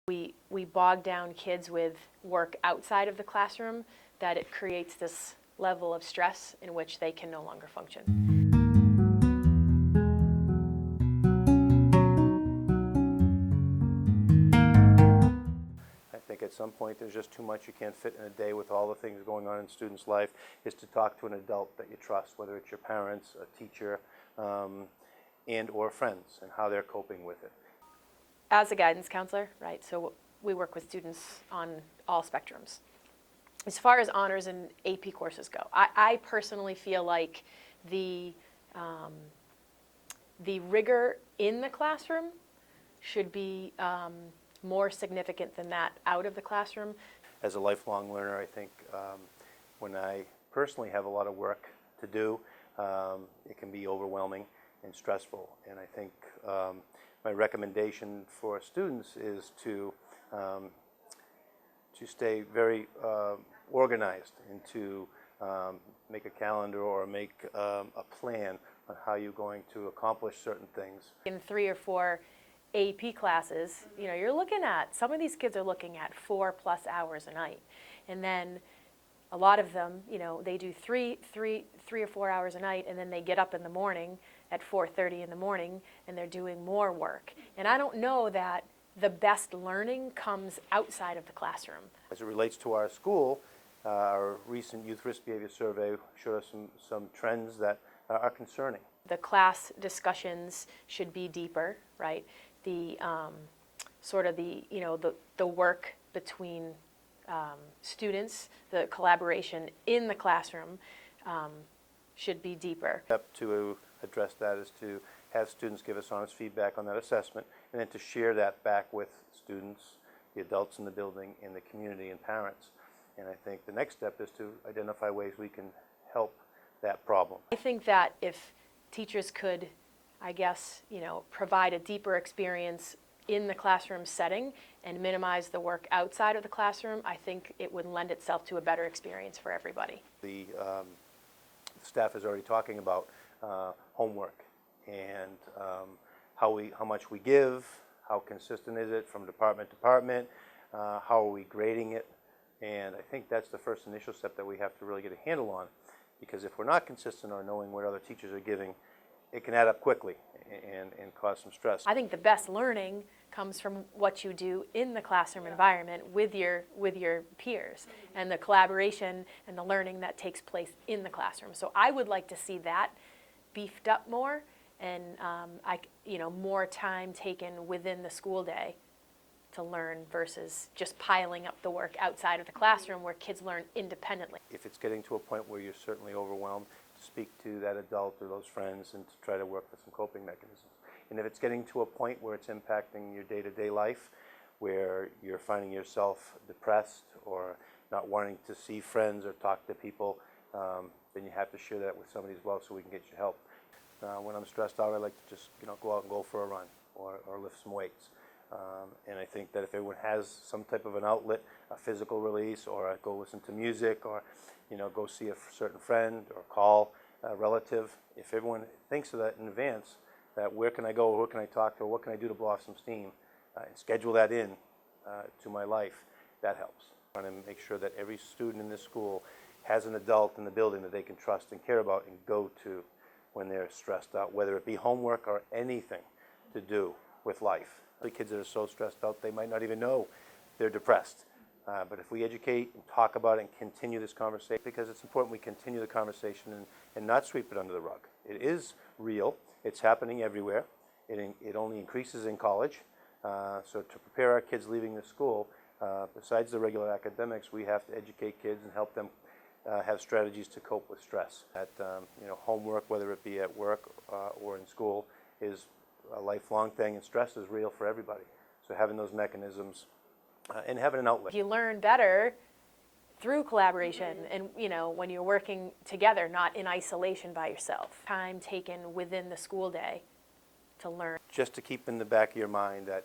We bog down kids with work outside of the classroom, that it creates this level of stress in which they can no longer function. I think at some point there's just too much you can't fit in a day with all the things going on in students' life, is to talk to an adult that you trust, whether it's your parents, a teacher, and or friends, and how they're coping with it. As a guidance counselor, right, so we work with students on all spectrums. As far as honors and AP courses go, I personally feel like the rigor in the classroom should be more significant than that out of the classroom. As a lifelong learner, I think when I personally have a lot of work to do, it can be overwhelming and stressful. And I think my recommendation for students is to stay very organized and to make a calendar or make a plan on how you're going to accomplish certain things. In 3 or 4 AP classes, you're looking at, some of these kids are looking at 4+ hours a night. And then a lot of them, they do three or 4 hours a night, and then they get up in the morning at 4:30 in the morning and they're doing more work. And I don't know that the best learning comes outside of the classroom. As it relates to our school, our recent youth risk behavior survey showed us some trends that are concerning. The class discussions should be deeper, right? The sort of the work between students, the collaboration in the classroom should be deeper. Step to address that is to have students give us honest feedback on that assessment, and then to share that back with students, the adults in the building, and the community and parents. And I think the next step is to identify ways we can help that problem. I think that if teachers could, provide a deeper experience in the classroom setting and minimize the work outside of the classroom, I think it would lend itself to a better experience for everybody. The staff is already talking about homework and how much we give, how consistent is it from department to department, how are we grading it, and I think that's the first initial step that we have to really get a handle on, because if we're not consistent or knowing what other teachers are giving, it can add up quickly and cause some stress. I think the best learning comes from what you do in the classroom environment with your peers, and the collaboration and the learning that takes place in the classroom. So I would like to see that beefed up more, and more time taken within the school day to learn versus just piling up the work outside of the classroom where kids learn independently. If it's getting to a point where you're certainly overwhelmed, to speak to that adult or those friends and to try to work with some coping mechanisms. And if it's getting to a point where it's impacting your day-to-day life, where you're finding yourself depressed or not wanting to see friends or talk to people, then you have to share that with somebody as well so we can get you help. When I'm stressed out, I like to just go out and go for a run or lift some weights. And I think that if everyone has some type of an outlet, a physical release, or go listen to music, or go see a certain friend, or call a relative, if everyone thinks of that in advance, that where can I go, who can I talk to, what can I do to blow off some steam, and schedule that in to my life, that helps. I want to make sure that every student in this school has an adult in the building that they can trust and care about and go to when they're stressed out, whether it be homework or anything to do with life. The kids that are so stressed out, they might not even know they're depressed. But if we educate and talk about it and continue this conversation, because it's important we continue the conversation and not sweep it under the rug. It is real. It's happening everywhere. It only increases in college. So to prepare our kids leaving the school, besides the regular academics, we have to educate kids and help them have strategies to cope with stress. Homework, whether it be at work or in school, is a lifelong thing, and stress is real for everybody. So having those mechanisms and having an outlet. You learn better through collaboration and when you're working together, not in isolation by yourself. Time taken within the school day to learn. Just to keep in the back of your mind that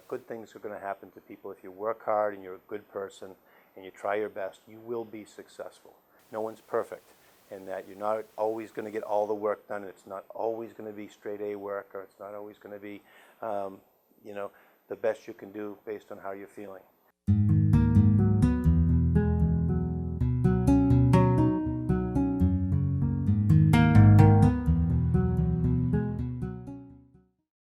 good things are going to happen to people. If you work hard and you're a good person and you try your best, you will be successful. No one's perfect, and that you're not always going to get all the work done. It's not always going to be straight A work, or it's not always going to be the best you can do based on how you're feeling.